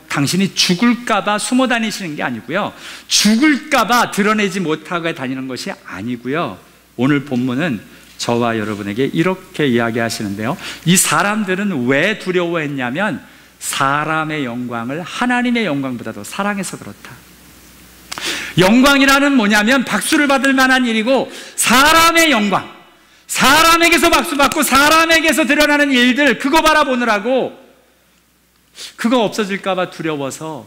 당신이 죽을까봐 숨어 다니시는 게 아니고요, 죽을까봐 드러내지 못하게 다니는 것이 아니고요, 오늘 본문은 저와 여러분에게 이렇게 이야기하시는데요, 이 사람들은 왜 두려워했냐면 사람의 영광을 하나님의 영광보다 더 사랑해서 그렇다. 영광이라는 뭐냐면 박수를 받을 만한 일이고, 사람의 영광, 사람에게서 박수받고 사람에게서 드러나는 일들, 그거 바라보느라고 그거 없어질까봐 두려워서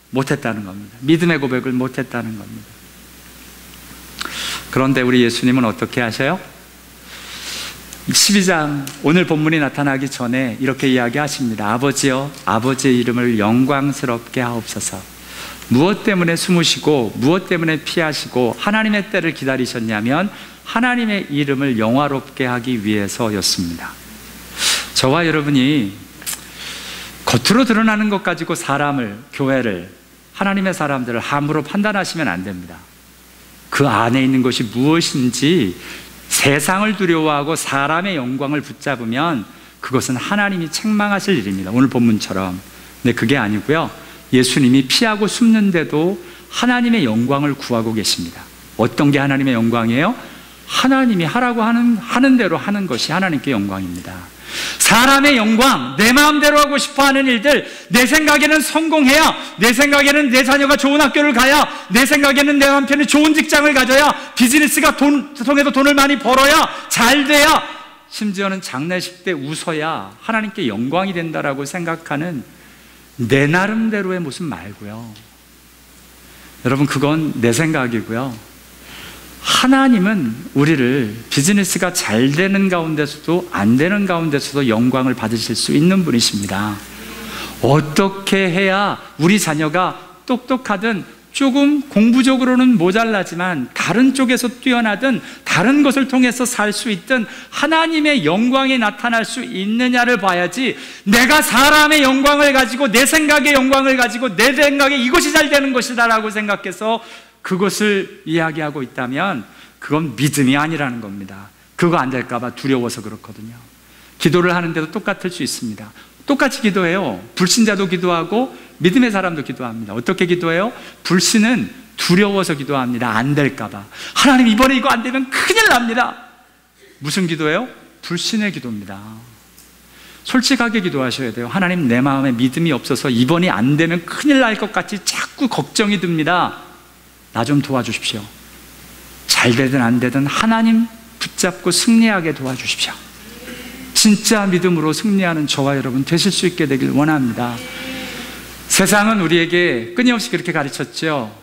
못했다는 겁니다. 믿음의 고백을 못했다는 겁니다. 그런데 우리 예수님은 어떻게 하셔요? 12장 오늘 본문이 나타나기 전에 이렇게 이야기하십니다. 아버지여, 아버지의 이름을 영광스럽게 하옵소서. 무엇 때문에 숨으시고 무엇 때문에 피하시고 하나님의 때를 기다리셨냐면 하나님의 이름을 영화롭게 하기 위해서였습니다. 저와 여러분이 겉으로 드러나는 것 가지고 사람을, 교회를, 하나님의 사람들을 함부로 판단하시면 안 됩니다. 그 안에 있는 것이 무엇인지, 세상을 두려워하고 사람의 영광을 붙잡으면 그것은 하나님이 책망하실 일입니다. 오늘 본문처럼. 근데 그게 아니고요, 예수님이 피하고 숨는데도 하나님의 영광을 구하고 계십니다. 어떤 게 하나님의 영광이에요? 하나님이 하라고 하는 대로 하는 것이 하나님께 영광입니다. 사람의 영광, 내 마음대로 하고 싶어하는 일들, 내 생각에는 성공해야, 내 생각에는 내 자녀가 좋은 학교를 가야, 내 생각에는 내 남편이 좋은 직장을 가져야, 비즈니스가 통해서 돈을 많이 벌어야, 잘 돼야, 심지어는 장례식 때 웃어야 하나님께 영광이 된다라고 생각하는 내 나름대로의 모습 말고요, 여러분, 그건 내 생각이고요, 하나님은 우리를 비즈니스가 잘 되는 가운데서도 안 되는 가운데서도 영광을 받으실 수 있는 분이십니다. 어떻게 해야 우리 자녀가 똑똑하든 조금 공부적으로는 모자라지만 다른 쪽에서 뛰어나든 다른 것을 통해서 살 수 있든 하나님의 영광이 나타날 수 있느냐를 봐야지, 내가 사람의 영광을 가지고 내 생각의 영광을 가지고 내 생각에 이것이 잘 되는 것이다 라고 생각해서 그것을 이야기하고 있다면 그건 믿음이 아니라는 겁니다. 그거 안 될까 봐 두려워서 그렇거든요. 기도를 하는데도 똑같을 수 있습니다. 똑같이 기도해요. 불신자도 기도하고 믿음의 사람도 기도합니다. 어떻게 기도해요? 불신은 두려워서 기도합니다. 안 될까 봐. 하나님, 이번에 이거 안 되면 큰일 납니다. 무슨 기도예요? 불신의 기도입니다. 솔직하게 기도하셔야 돼요. 하나님, 내 마음에 믿음이 없어서 이번이 안 되면 큰일 날 것 같이 자꾸 걱정이 듭니다. 나 좀 도와주십시오. 잘 되든 안 되든 하나님 붙잡고 승리하게 도와주십시오. 진짜 믿음으로 승리하는 저와 여러분 되실 수 있게 되길 원합니다. 세상은 우리에게 끊임없이 그렇게 가르쳤죠.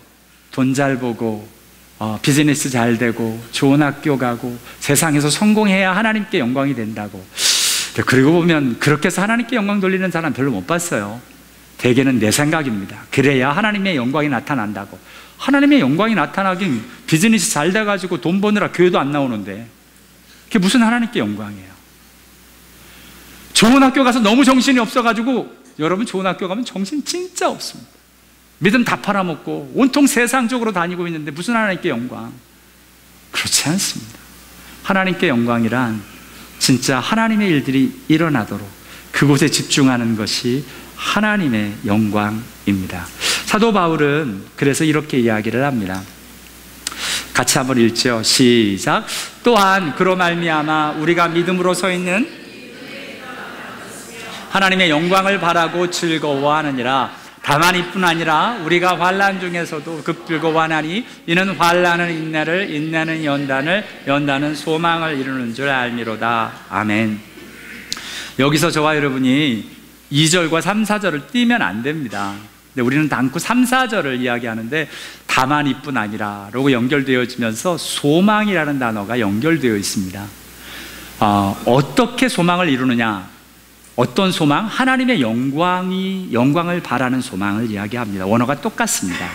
돈 잘 보고 비즈니스 잘 되고 좋은 학교 가고 세상에서 성공해야 하나님께 영광이 된다고. 그리고 보면 그렇게 해서 하나님께 영광 돌리는 사람 별로 못 봤어요. 대개는 내 생각입니다. 그래야 하나님의 영광이 나타난다고. 하나님의 영광이 나타나긴 비즈니스 잘 돼가지고 돈 버느라 교회도 안 나오는데 그게 무슨 하나님께 영광이에요. 좋은 학교 가서 너무 정신이 없어가지고, 여러분 좋은 학교 가면 정신 진짜 없습니다. 믿음 다 팔아먹고 온통 세상적으로 다니고 있는데 무슨 하나님께 영광? 그렇지 않습니다. 하나님께 영광이란 진짜 하나님의 일들이 일어나도록 그곳에 집중하는 것이 하나님의 영광입니다. 사도 바울은 그래서 이렇게 이야기를 합니다. 같이 한번 읽죠. 시작. 또한 그로 말미암아 우리가 믿음으로 서 있는 하나님의 영광을 바라고 즐거워하느니라. 다만 이뿐 아니라 우리가 환난 중에서도 극즐거워하나니 이는 환난은 인내를, 인내는 연단을, 연단은 소망을 이루는 줄 알미로다. 아멘. 여기서 저와 여러분이 2절과 3, 4절을 띄면 안 됩니다. 근데 우리는 단꾸 3, 4절을 이야기하는데 다만 이뿐 아니라 라고 연결되어지면서 소망이라는 단어가 연결되어 있습니다. 어떻게 소망을 이루느냐? 어떤 소망? 하나님의 영광을 바라는 소망을 이야기합니다. 원어가 똑같습니다.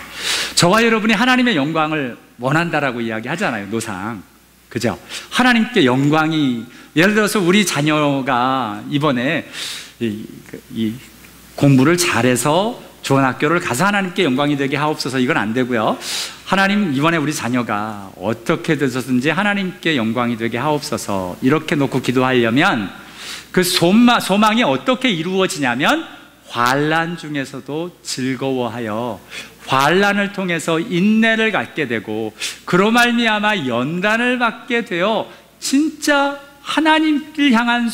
저와 여러분이 하나님의 영광을 원한다라고 이야기하잖아요. 노상. 그죠? 하나님께 영광이, 예를 들어서 우리 자녀가 이번에 이 공부를 잘해서 좋은 학교를 가서 하나님께 영광이 되게 하옵소서, 이건 안 되고요. 하나님, 이번에 우리 자녀가 어떻게 되서든지 하나님께 영광이 되게 하옵소서 이렇게 놓고 기도하려면 그 소망이 어떻게 이루어지냐면 환난 중에서도 즐거워하여 환난을 통해서 인내를 갖게 되고 그로 말미암아 연단을 받게 되어 진짜 하나님을 향한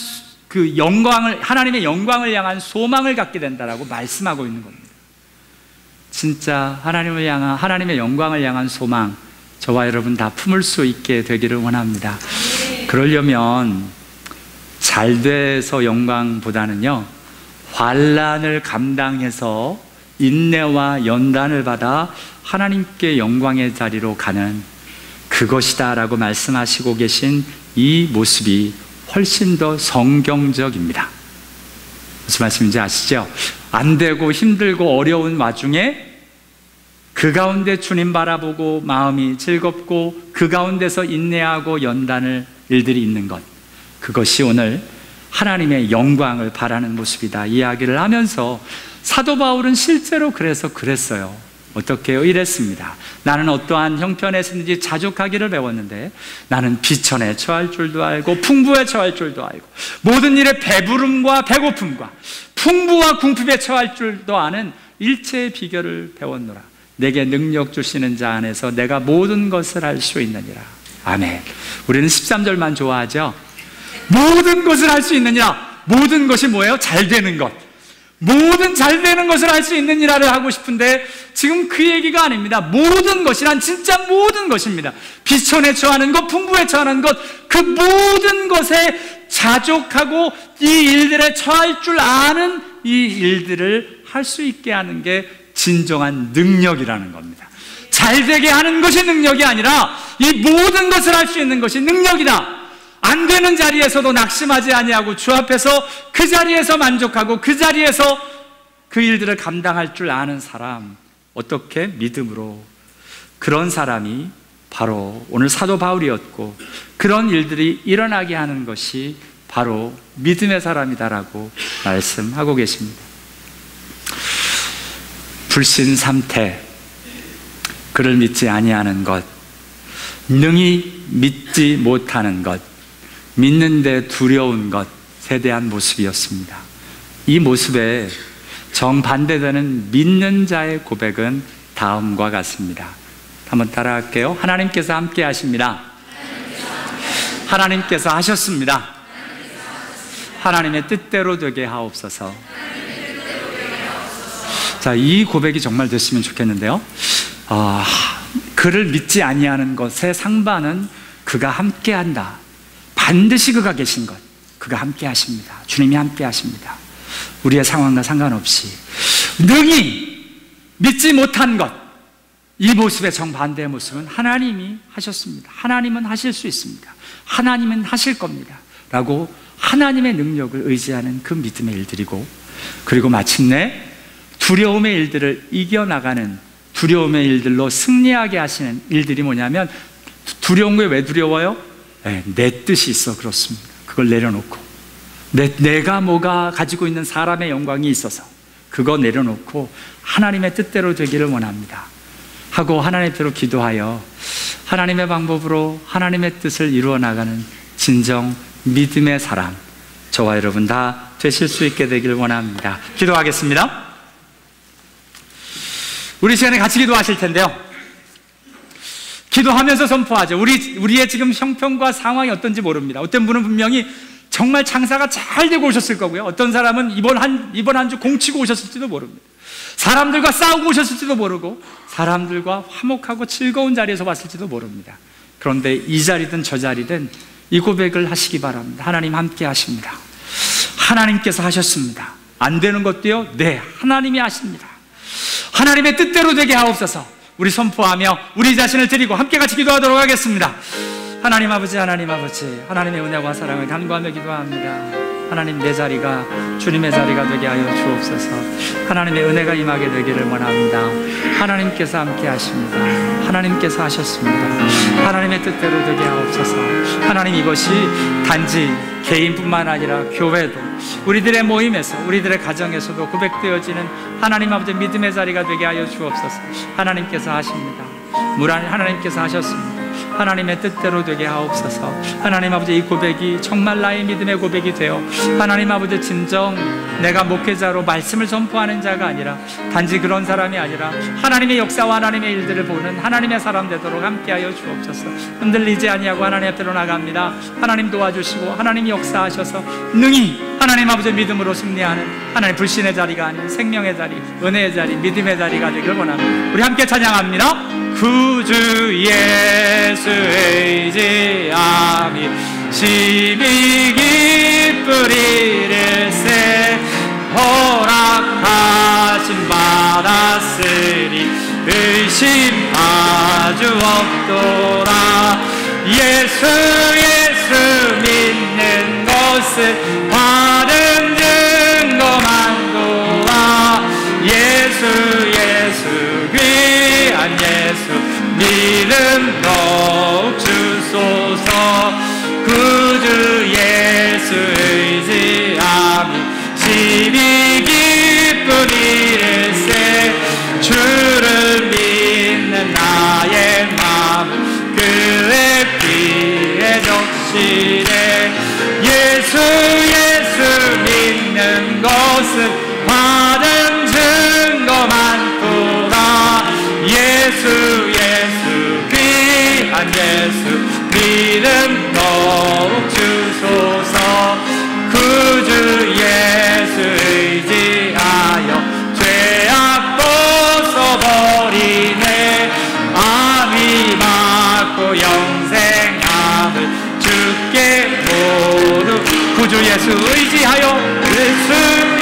그 영광을, 하나님의 영광을 향한 소망을 갖게 된다라고 말씀하고 있는 겁니다. 진짜 하나님을 향한, 하나님의 영광을 향한 소망, 저와 여러분 다 품을 수 있게 되기를 원합니다. 그러려면 잘 돼서 영광보다는요, 환난을 감당해서 인내와 연단을 받아 하나님께 영광의 자리로 가는 그것이다 라고 말씀하시고 계신 이 모습이 훨씬 더 성경적입니다. 무슨 말씀인지 아시죠? 안 되고 힘들고 어려운 와중에 그 가운데 주님 바라보고 마음이 즐겁고 그 가운데서 인내하고 연단을 일들이 있는 것, 그것이 오늘 하나님의 영광을 바라는 모습이다 이야기를 하면서 사도 바울은 실제로 그랬어요. 어떻게 해요? 이랬습니다. 나는 어떠한 형편에서든지 자족하기를 배웠는데 나는 비천에 처할 줄도 알고 풍부에 처할 줄도 알고 모든 일에 배부름과 배고픔과 풍부와 궁핍에 처할 줄도 아는 일체의 비결을 배웠노라. 내게 능력 주시는 자 안에서 내가 모든 것을 할 수 있느니라. 아멘. 우리는 13절만 좋아하죠. 모든 것을 할 수 있느니라. 모든 것이 뭐예요? 잘 되는 것. 모든 잘 되는 것을 할 수 있느니라를 하고 싶은데 지금 그 얘기가 아닙니다. 모든 것이란 진짜 모든 것입니다. 비천에 처하는 것, 풍부에 처하는 것, 그 모든 것에 자족하고 이 일들에 처할 줄 아는 이 일들을 할 수 있게 하는 게 진정한 능력이라는 겁니다. 잘 되게 하는 것이 능력이 아니라 이 모든 것을 할 수 있는 것이 능력이다. 안 되는 자리에서도 낙심하지 아니하고 주 앞에서 그 자리에서 만족하고 그 자리에서 그 일들을 감당할 줄 아는 사람, 어떻게? 믿음으로. 그런 사람이 바로 오늘 사도 바울이었고 그런 일들이 일어나게 하는 것이 바로 믿음의 사람이다라고 말씀하고 계십니다. 불신 삼태, 그를 믿지 아니하는 것, 능히 믿지 못하는 것, 믿는데 두려운 것에 대한 모습이었습니다. 이 모습에 정반대되는 믿는 자의 고백은 다음과 같습니다. 한번 따라할게요. 하나님께서 함께 하십니다. 하나님께서 하셨습니다. 하나님의 뜻대로 되게 하옵소서. 자, 이 고백이 정말 됐으면 좋겠는데요. 그를 믿지 아니하는 것의 상반은 그가 함께한다. 반드시 그가 계신 것, 그가 함께 하십니다. 주님이 함께 하십니다. 우리의 상황과 상관없이 능히 믿지 못한 것, 이 모습의 정반대의 모습은 하나님이 하셨습니다. 하나님은 하실 수 있습니다. 하나님은 하실 겁니다 라고 하나님의 능력을 의지하는 그 믿음의 일들이고, 그리고 마침내 두려움의 일들을 이겨나가는, 두려움의 일들로 승리하게 하시는 일들이 뭐냐면, 두려운 게 왜 두려워요? 내 뜻이 있어 그렇습니다. 그걸 내려놓고 내가 뭐가 가지고 있는 사람의 영광이 있어서 그거 내려놓고 하나님의 뜻대로 되기를 원합니다 하고 하나님의 뜻대로 기도하여 하나님의 방법으로 하나님의 뜻을 이루어 나가는 진정 믿음의 사람, 저와 여러분 다 되실 수 있게 되기를 원합니다. 기도하겠습니다. 우리 시간에 같이 기도하실 텐데요, 기도하면서 선포하죠. 우리의 지금 형편과 상황이 어떤지 모릅니다. 어떤 분은 분명히 정말 장사가 잘 되고 오셨을 거고요, 어떤 사람은 이번 한 주 공치고 오셨을지도 모릅니다. 사람들과 싸우고 오셨을지도 모르고 사람들과 화목하고 즐거운 자리에서 왔을지도 모릅니다. 그런데 이 자리든 저 자리든 이 고백을 하시기 바랍니다. 하나님 함께 하십니다. 하나님께서 하셨습니다. 안 되는 것도요, 네, 하나님이 하십니다. 하나님의 뜻대로 되게 하옵소서. 우리 선포하며 우리 자신을 드리고 함께 같이 기도하도록 하겠습니다. 하나님 아버지, 하나님 아버지, 하나님의 은혜와 사랑을 간구하며 기도합니다. 하나님, 내 자리가 주님의 자리가 되게 하여 주옵소서. 하나님의 은혜가 임하게 되기를 원합니다. 하나님께서 함께 하십니다. 하나님께서 하셨습니다. 하나님의 뜻대로 되게 하옵소서. 하나님, 이것이 단지 개인뿐만 아니라 교회도, 우리들의 모임에서, 우리들의 가정에서도 고백되어지는 하나님 아버지 믿음의 자리가 되게 하여 주옵소서. 하나님께서 하십니다. 하나님께서 하셨습니다. 하나님의 뜻대로 되게 하옵소서. 하나님 아버지, 이 고백이 정말 나의 믿음의 고백이 되어 하나님 아버지, 진정 내가 목회자로 말씀을 선포하는 자가 아니라 단지 그런 사람이 아니라 하나님의 역사와 하나님의 일들을 보는 하나님의 사람 되도록 함께하여 주옵소서. 흔들리지 아니하고 하나님 앞으로 나갑니다. 하나님 도와주시고 하나님 역사하셔서 능히 하나님 아버지 믿음으로 승리하는, 하나님 불신의 자리가 아닌 생명의 자리, 은혜의 자리, 믿음의 자리가 되기를 원합니다. 우리 함께 찬양합니다. 구주 예수 의지함이 심히 기쁘리를세. 허락하신 받았으리 의심하주 없도라. 예수 믿는 것은 받은 증거만 도와. 예수 귀한 예수 믿음 더욱 주소서. 구주 예수 의지함이 심히 기쁜 일일세. 주를 믿는 나의 마음 그의 귀에 적시네. 예수 믿는 것은 받은 증거만 도다. 예수 귀한 예수 믿음 더욱 주소서. 구주 예수 의지하여 죄악 벗어버리네. 암이 맞고 영생함을 주께 모두. 구주 예수 의지하여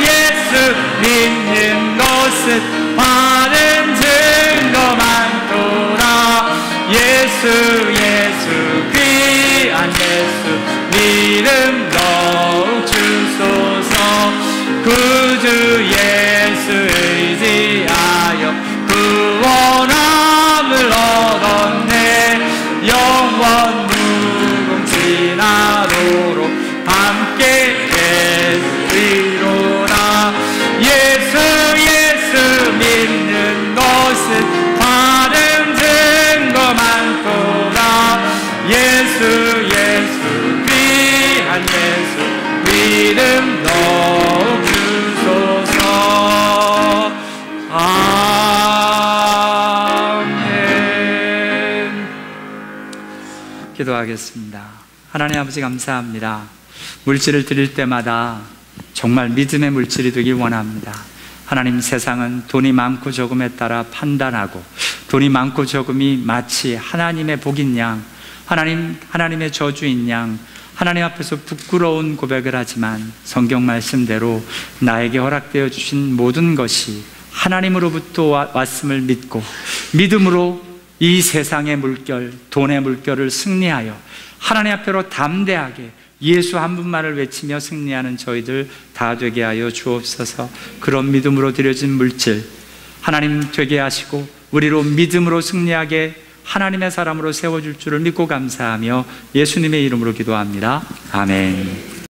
예수 믿는 것은 받은 증거만 도라. 예수 귀한 예수 믿음 더욱 주소서. 구주 예수 의지하여 구원함을 얻었네. 영원 무궁지나도록 함께 되리로다. 예수 기도하겠습니다. 하나님 아버지 감사합니다. 물질을 드릴 때마다 정말 믿음의 물질이 되길 원합니다. 하나님, 세상은 돈이 많고 적음에 따라 판단하고 돈이 많고 적음이 마치 하나님의 복인 양, 하나님의 저주인 양, 하나님 앞에서 부끄러운 고백을 하지만 성경 말씀대로 나에게 허락되어 주신 모든 것이 하나님으로부터 왔음을 믿고 믿음으로 이 세상의 물결, 돈의 물결을 승리하여 하나님 앞에로 담대하게 예수 한 분만을 외치며 승리하는 저희들 다 되게 하여 주옵소서. 그런 믿음으로 드려진 물질 하나님 되게 하시고 우리로 믿음으로 승리하게 하나님의 사람으로 세워줄 줄을 믿고 감사하며 예수님의 이름으로 기도합니다. 아멘.